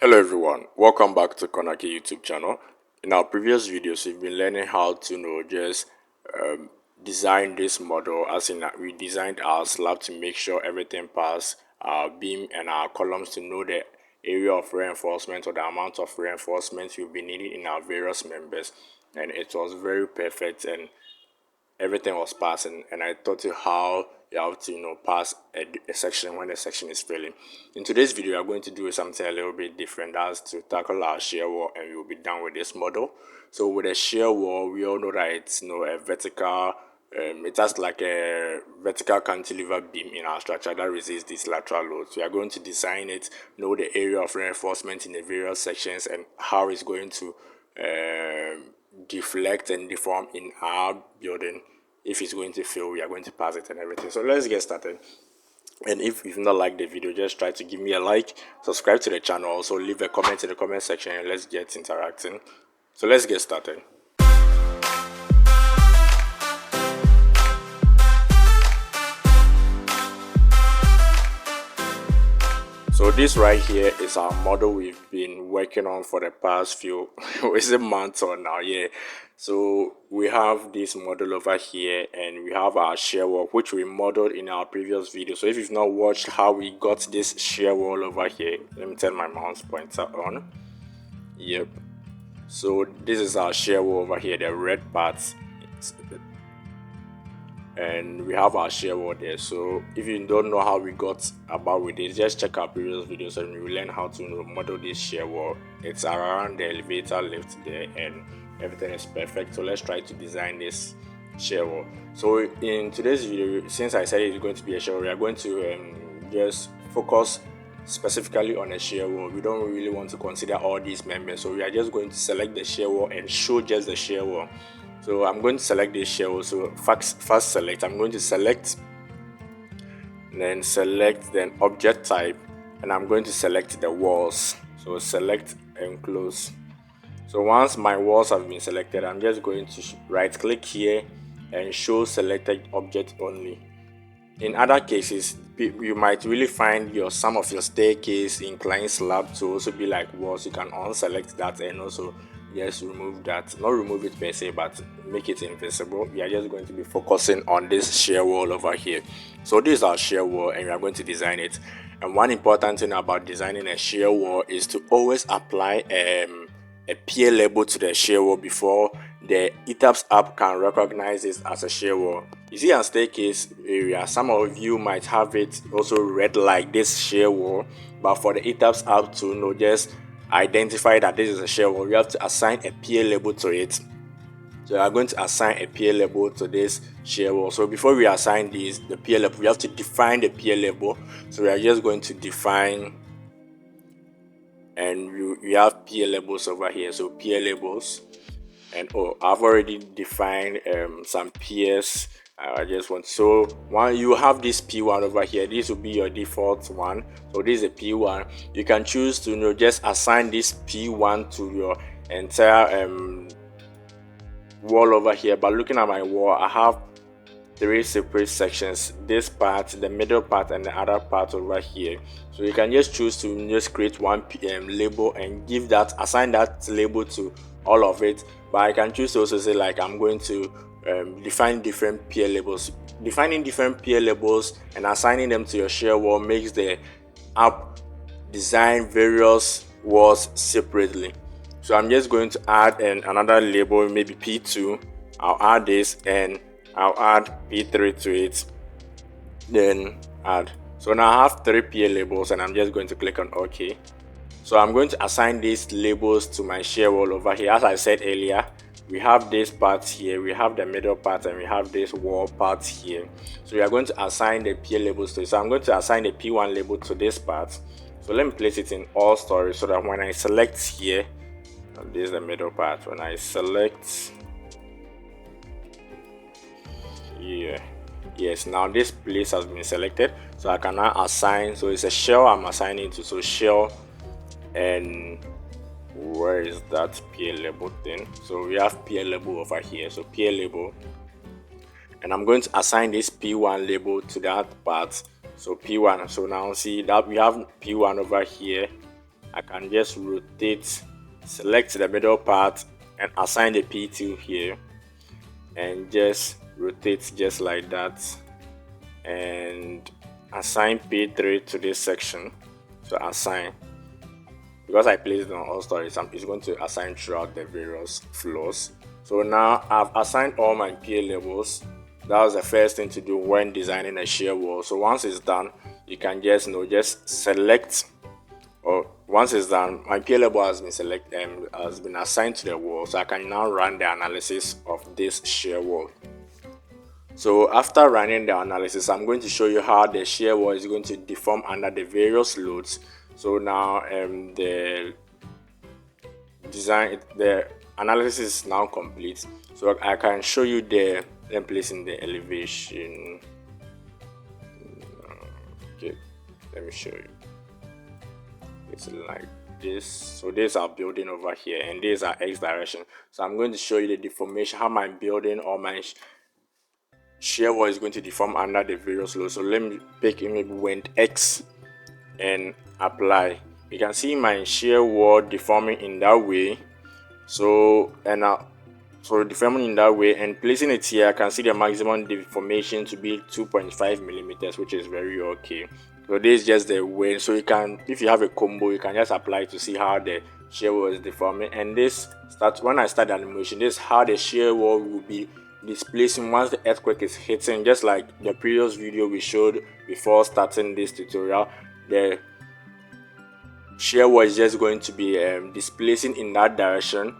Hello everyone, welcome back to Conarchy YouTube channel. In our previous videos, we've been learning how to just design this model, as in that we designed our slab to make sure everything passes our beam and our columns to know the area of reinforcement or the amount of reinforcement we'll be needing in our various members, and it was very perfect and everything was passing, and I taught you how you have to pass a section when the section is failing. In today's video, we are going to do something a little bit different. That's to tackle our shear wall, and we will be done with this model. So with a shear wall, we all know that it's a vertical it has like a vertical cantilever beam in our structure that resists these lateral loads. We are going to design it, know the area of reinforcement in the various sections, and how it's going to deflect and deform in our building. If it's going to fail, we are going to pass it and everything. So let's get started. And if you've not liked the video, just try to give me a like, subscribe to the channel, also leave a comment in the comment section, and let's get interacting. So let's get started. So this right here is our model we've been working on for the past few is it months or now, yeah. So we have this model over here, and we have our shear wall, which we modeled in our previous video. So if you've not watched how we got this shear wall over here, let me turn my mouse pointer on. Yep. So this is our shear wall over here, the red parts, and we have our shear wall there. So if you don't know how we got about with this, just check our previous videos and we will learn how to model this shear wall. It's around the elevator lift there, and everything is perfect. So let's try to design this shear wall. So in today's video, since I said it's going to be a shear wall, we are going to just focus specifically on a shear wall. We don't really want to consider all these members, so we are just going to select the shear wall and show just the shear wall. So I'm going to select this shear wall. So first select, I'm going to select, then object type, and I'm going to select the walls. So select and close. So once my walls have been selected, I'm just going to right click here and show selected object only. In other cases, you might really find some of your staircase inclined slab to also be like walls. You can unselect that and also just remove that, not remove it per se, but make it invisible. We are just going to be focusing on this shear wall over here. So this is our shear wall, and we are going to design it. And one important thing about designing a shear wall is to always apply a pier label to the shear wall before the Etabs app can recognize this as a shear wall. You see our staircase area, some of you might have it also red like this shear wall, but for the Etabs app to just identify that this is a shear wall, we have to assign a pier label to it. So we are going to assign a pier label to this shear wall. So before we assign the pier label, we have to define the pier label. So we are just going to define, and we have pier labels over here. So pier labels, and I've already defined some piers. I just want, so one, you have this P1 over here. This will be your default one. So this is a P1. You can choose to just assign this P1 to your entire wall over here. But looking at my wall, I have 3 separate sections: this part, the middle part, and the other part over here. So you can just choose to just create one label and assign that label to all of it. But I can choose to also say, like, I'm going to define different pier labels. Defining different pier labels and assigning them to your shear wall makes the app design various walls separately. So I'm just going to add another label, maybe P2. I'll add this, and I'll add P3 to it, then add. So now I have 3 pier labels, and I'm just going to click on OK. So I'm going to assign these labels to my shear wall over here. As I said earlier, we have this part here, we have the middle part, and we have this wall part here. So we are going to assign the pier labels to it. So I'm going to assign the P1 label to this part. So let me place it in all storage, so that when I select here, this is the middle part. When I select here, yes, now this place has been selected, so I can now assign. So it's a shell I'm assigning to. So shell, and where is that pier label thing? So we have pier label over here. So pier label, and I'm going to assign this P1 label to that part. So P1. So now see that we have P1 over here, I can just rotate, select the middle part and assign the P2 here and just rotate just like that, and assign P3 to this section. So assign, because I placed it on all stories, it's going to assign throughout the various floors. So now I've assigned all my pier levels. That was the first thing to do when designing a shear wall. So once it's done, you can just just select, or once it's done, my pier level has been selected and has been assigned to the wall. So I can now run the analysis of this shear wall. So after running the analysis, I'm going to show you how the shear wall is going to deform under the various loads. So now the analysis is now complete. So I can show you the place in the elevation. Okay, let me show you. It's like this. So this is our building over here, and this is our X direction. So I'm going to show you the deformation, how my building or my shear wall is going to deform under the various loads. So let me pick maybe wind X and apply. You can see my shear wall deforming in that way. So deforming in that way, and placing it here, I can see the maximum deformation to be 2.5 millimeters, which is very okay. So this is just the way. So you can, if you have a combo, you can just apply to see how the shear wall is deforming. And this starts when I start the animation. This is how the shear wall will be displacing once the earthquake is hitting, just like the previous video we showed before starting this tutorial. The shear wall is just going to be displacing in that direction.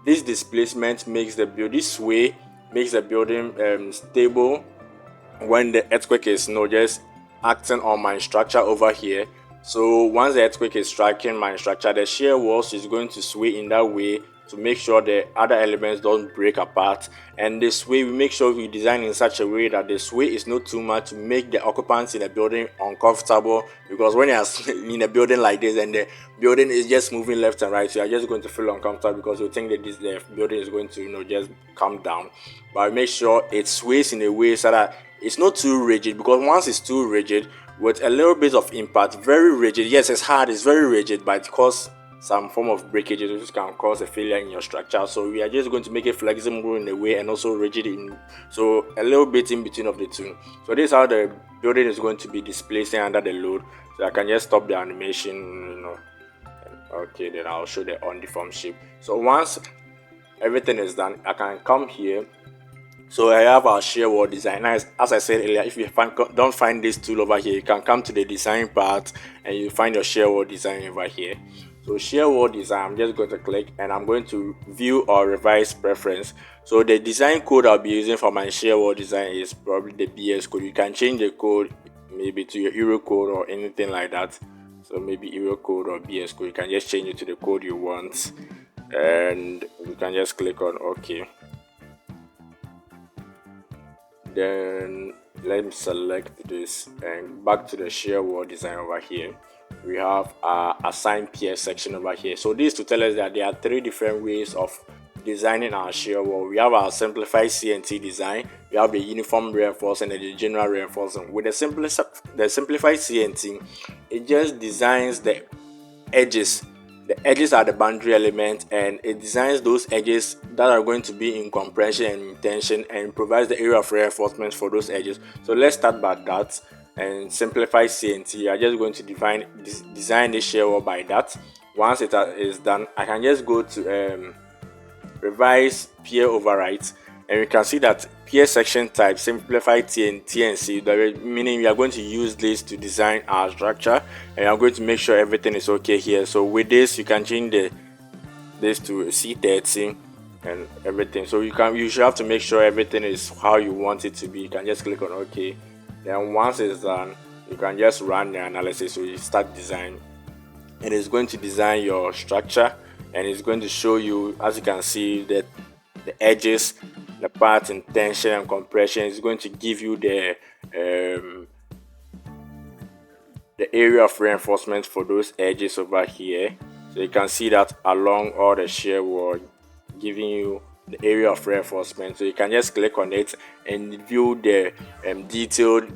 This displacement makes the building sway, makes the building stable when the earthquake is just acting on my structure over here. So once the earthquake is striking my structure, the shear walls is going to sway in that way to make sure the other elements don't break apart. And this way we make sure we design in such a way that the sway is not too much to make the occupants in the building uncomfortable, because when you're in a building like this and the building is just moving left and right, so you're just going to feel uncomfortable because you think that the building is going to just come down. But make sure it sways in a way so that it's not too rigid, because once it's too rigid with a little bit of impact, very rigid, yes, it's hard, it's very rigid, but it causes some form of breakage, which can cause a failure in your structure. So we are just going to make it flexible in a way and also rigid in, so a little bit in between of the two. So this is how the building is going to be displacing under the load. So I can just stop the animation, okay, then I'll show the undeformed shape. So once everything is done, I can come here. So I have our shear wall design. As I said earlier, if you don't find this tool over here, you can come to the design part and you find your shear wall design over here. So shear wall design, I'm just going to click and I'm going to view or revise preference. So the design code I'll be using for my shear wall design is probably the BS code. You can change the code maybe to your Euro code or anything like that. So maybe Euro code or BS code, you can just change it to the code you want, and you can just click on OK. Then let me select this and back to the shear wall design over here. We have our assign pier section over here. So this to tell us that there are three different ways of designing our shear wall. We have our simplified CNT design, we have the uniform reinforcement and the general reinforcement. With the simplified CNT, it just designs the edges. The edges are the boundary element, and it designs those edges that are going to be in compression and in tension, and provides the area of reinforcement for those edges. So let's start by that and simplify CNT. I'm just going to design the shear wall by that. Once it is done, I can just go to revise pier overwrite, and we can see that pier section type simplified TNC, meaning we are going to use this to design our structure, and I'm going to make sure everything is okay here. So with this, you can change this to C30 and everything. So you should have to make sure everything is how you want it to be. You can just click on OK. Then once it's done, you can just run the analysis. So you start design, and it's going to design your structure, and it's going to show you, as you can see, that the edges, the parts in tension and compression. Is going to give you the area of reinforcement for those edges over here. So you can see that along all the shear wall, giving you the area of reinforcement. So you can just click on it and view the detailed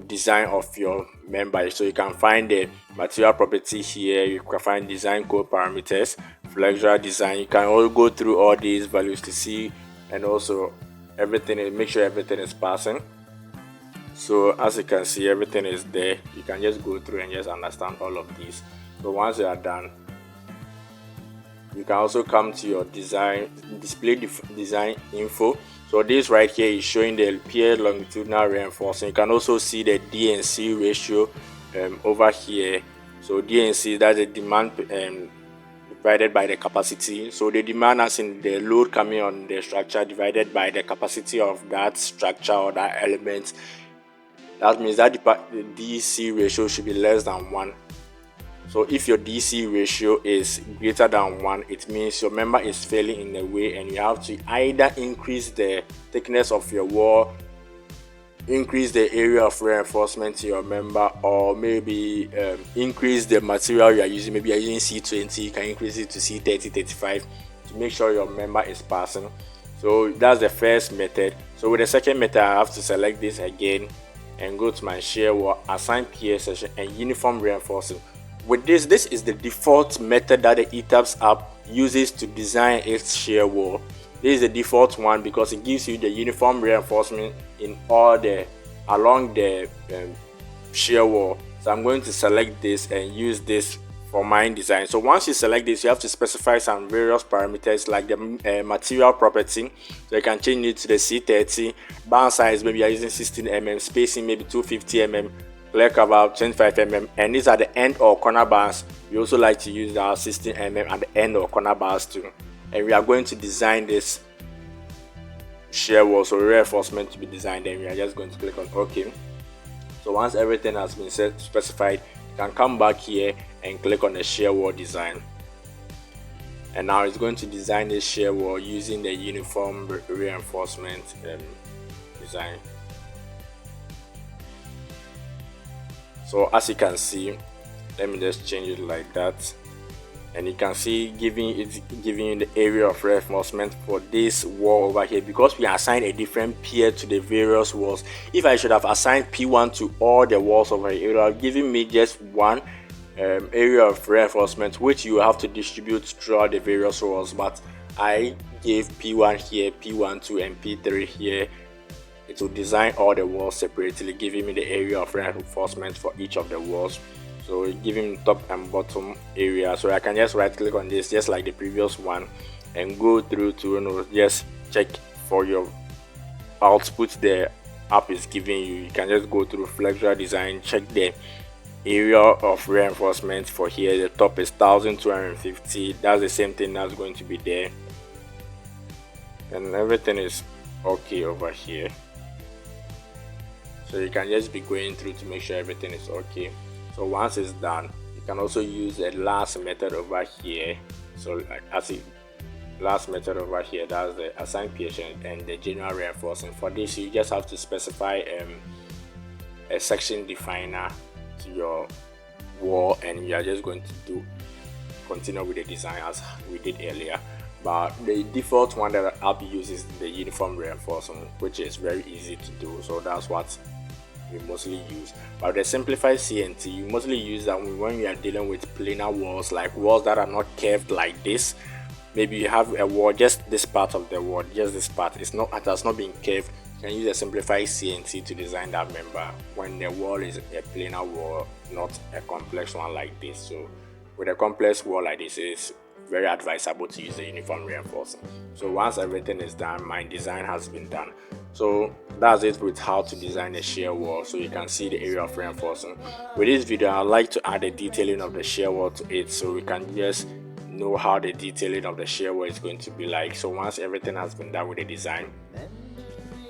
design of your member. So you can find the material property here, you can find design code parameters, flexural design. You can all go through all these values to see, and also everything, make sure everything is passing. So as you can see, everything is there. You can just go through and just understand all of these. So once you are done, you can also come to your design, display design info. So this right here is showing the pier longitudinal reinforcement. You can also see the D and C ratio over here. So D and C, that's the demand divided by the capacity. So the demand, as in the load coming on the structure, divided by the capacity of that structure or that element. That means that the DC ratio should be less than 1. So if your DC ratio is greater than 1, it means your member is failing in a way, and you have to either increase the thickness of your wall, increase the area of reinforcement to your member, or maybe increase the material you are using. Maybe you are using C20, you can increase it to C30, 35 to make sure your member is passing. So that's the first method. So with the second method, I have to select this again and go to my shear wall, assign pier section, and uniform reinforcing. With this is the default method that the Etabs app uses to design its shear wall. This is the default one because it gives you the uniform reinforcement in all the along the shear wall. So I'm going to select this and use this for my design. So once you select this, you have to specify some various parameters like the material property. So you can change it to the C30, band size, maybe you're using 16 mm, spacing maybe 250 mm, clear cover 25 mm, and these are the end or corner bars. We also like to use our 16 mm at the end or corner bars too. And we are going to design this shear wall, so reinforcement to be designed, and we are just going to click on OK. So once everything has been specified, you can come back here and click on the shear wall design. And now it's going to design this shear wall using the uniform reinforcement design. So as you can see, let me just change it like that, and you can see giving you the area of reinforcement for this wall over here, because we assigned a different pier to the various walls. If I should have assigned P1 to all the walls over here, it would have given me just one area of reinforcement, which you have to distribute throughout the various walls. But I gave P1 here, P1 2, and P3 here. It will design all the walls separately, giving me the area of reinforcement for each of the walls. So giving top and bottom area. So I can just right click on this just like the previous one and go through to just check for your output the app is giving you. You can just go through flexural design, check the area of reinforcement for here. The top is 1250. That's the same thing that's going to be there, and everything is okay over here. So you can just be going through to make sure everything is okay. So once it's done, you can also use the last method over here. So as the last method over here, that's the assign patient and the general reinforcing. For this, you just have to specify a section definer to your wall, and you are just going to continue with the design as we did earlier. But the default one that the app uses the uniform reinforcement, which is very easy to do. So that's what we mostly use. But the simplified CNT, you mostly use that when you are dealing with planar walls, like walls that are not curved like this. Maybe you have a wall, just this part of the wall, just this part, it has not been curved. You can use a simplified CNT to design that member when the wall is a planar wall, not a complex one like this. So with a complex wall like this, it's very advisable to use the uniform reinforcing. So once everything is done, my design has been done. So that's it with how to design a shear wall, so you can see the area of reinforcing. With this video, I'd like to add a detailing of the shear wall to it, so we can just know how the detailing of the shear wall is going to be like. So once everything has been done with the design,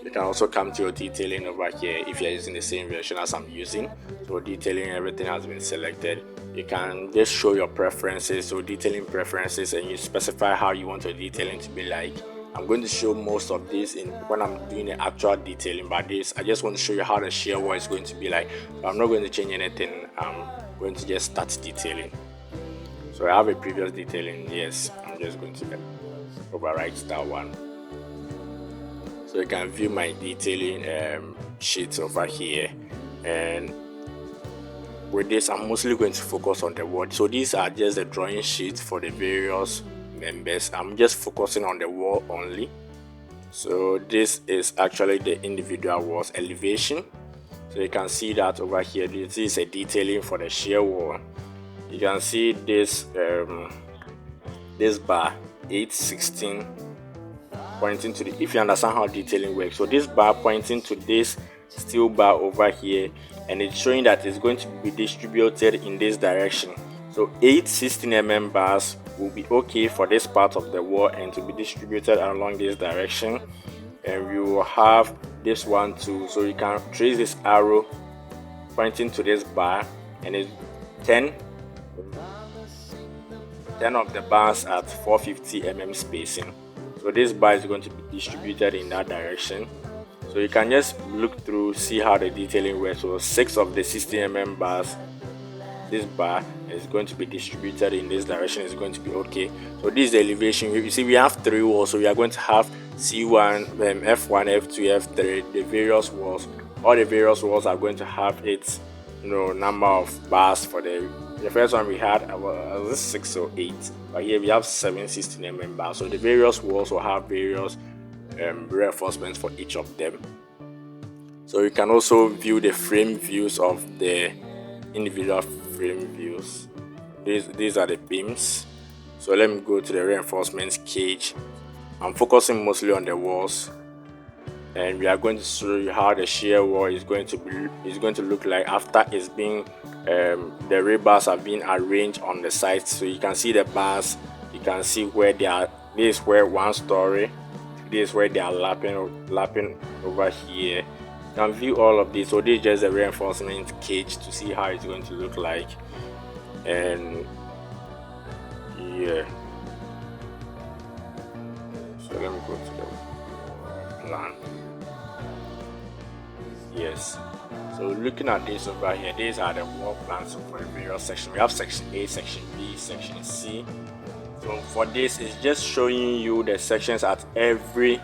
you can also come to your detailing over here if you're using the same version as I'm using. So detailing, everything has been selected. You can just show your preferences, so detailing preferences, and you specify how you want your detailing to be like. I'm going to show most of this when I'm doing the actual detailing, but I just want to show you how the shear wall is going to be like. So I'm not going to change anything. I'm going to just start detailing. So I have a previous detailing. Yes, I'm just going to overwrite that one. So you can view my detailing sheets over here. And with this, I'm mostly going to focus on the wall. So these are just the drawing sheets for the various members. I'm just focusing on the wall only. So this is actually the individual walls elevation. So you can see that over here. This is a detailing for the shear wall. You can see this this bar 816 pointing to the, if you understand how detailing works, so this bar pointing to this steel bar over here, and it's showing that it's going to be distributed in this direction. So 816 bars will be okay for this part of the wall and to be distributed along this direction. And we will have this one too, so you can trace this arrow pointing to this bar, and it's 10 of the bars at 450 spacing. So this bar is going to be distributed in that direction. So you can just look through, see how the detailing works. So 6 of the 60 bars, this bar is going to be distributed in this direction, is going to be okay. So this is the elevation. You see we have 3 walls, so we are going to have C1, F1, F2, F3, the various walls. All the various walls are going to have its number of bars. For the first one we had was 6 or 8, but here we have 716 bars. So the various walls will have various reinforcements for each of them. So you can also view the frame views of the individual frame views. These are the beams. So let me go to the reinforcements cage. I'm focusing mostly on the walls, and we are going to show you how the shear wall is going to look like after it's being the rebars have been arranged on the sides. So you can see the bars, you can see where they are. This is where one story, this is where they are lapping over here. You can view all of this. So this is just a reinforcement cage to see how it's going to look like. And yeah, so let me go to the plan. Yes, so looking at this over here, these are the wall plans for the various sections. We have section A, section B, section C. So for this, it's just showing you the sections at every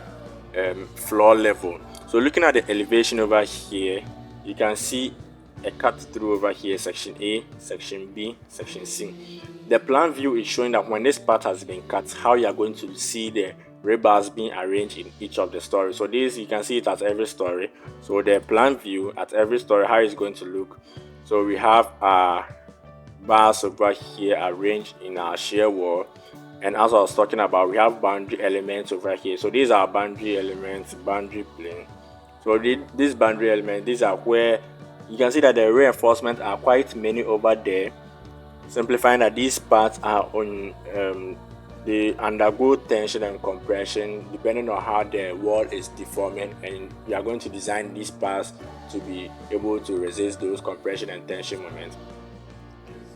floor level. So looking at the elevation over here, you can see a cut through over here, section A, section B, section C. The plan view is showing that when this part has been cut, how you are going to see the rebars being arranged in each of the stories. So this, you can see it at every story. So the plan view at every story, how it's going to look. So we have our bars over here arranged in our shear wall, and as I was talking about, we have boundary elements over here. So these are boundary elements, boundary plane. So these boundary elements, these are where you can see that the reinforcements are quite many over there, simplifying that these parts are on they undergo tension and compression depending on how the wall is deforming, and we are going to design these parts to be able to resist those compression and tension moments.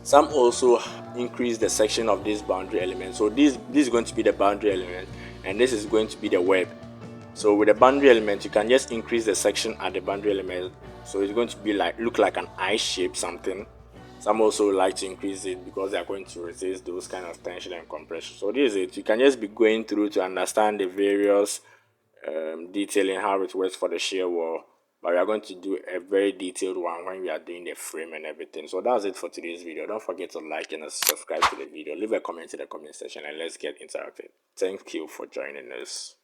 Some also increase the section of this boundary element. So this is going to be the boundary element, and this is going to be the web. So with the boundary element, you can just increase the section at the boundary element, so it's going to be look like an I shape something. Some also like to increase it because they are going to resist those kind of tension and compression. So this is it. You can just be going through to understand the various detailing how it works for the shear wall, but we are going to do a very detailed one when we are doing the frame and everything. So that's it for today's video. Don't forget to like and subscribe to the video. Leave a comment in the comment section and let's get interactive. Thank you for joining us.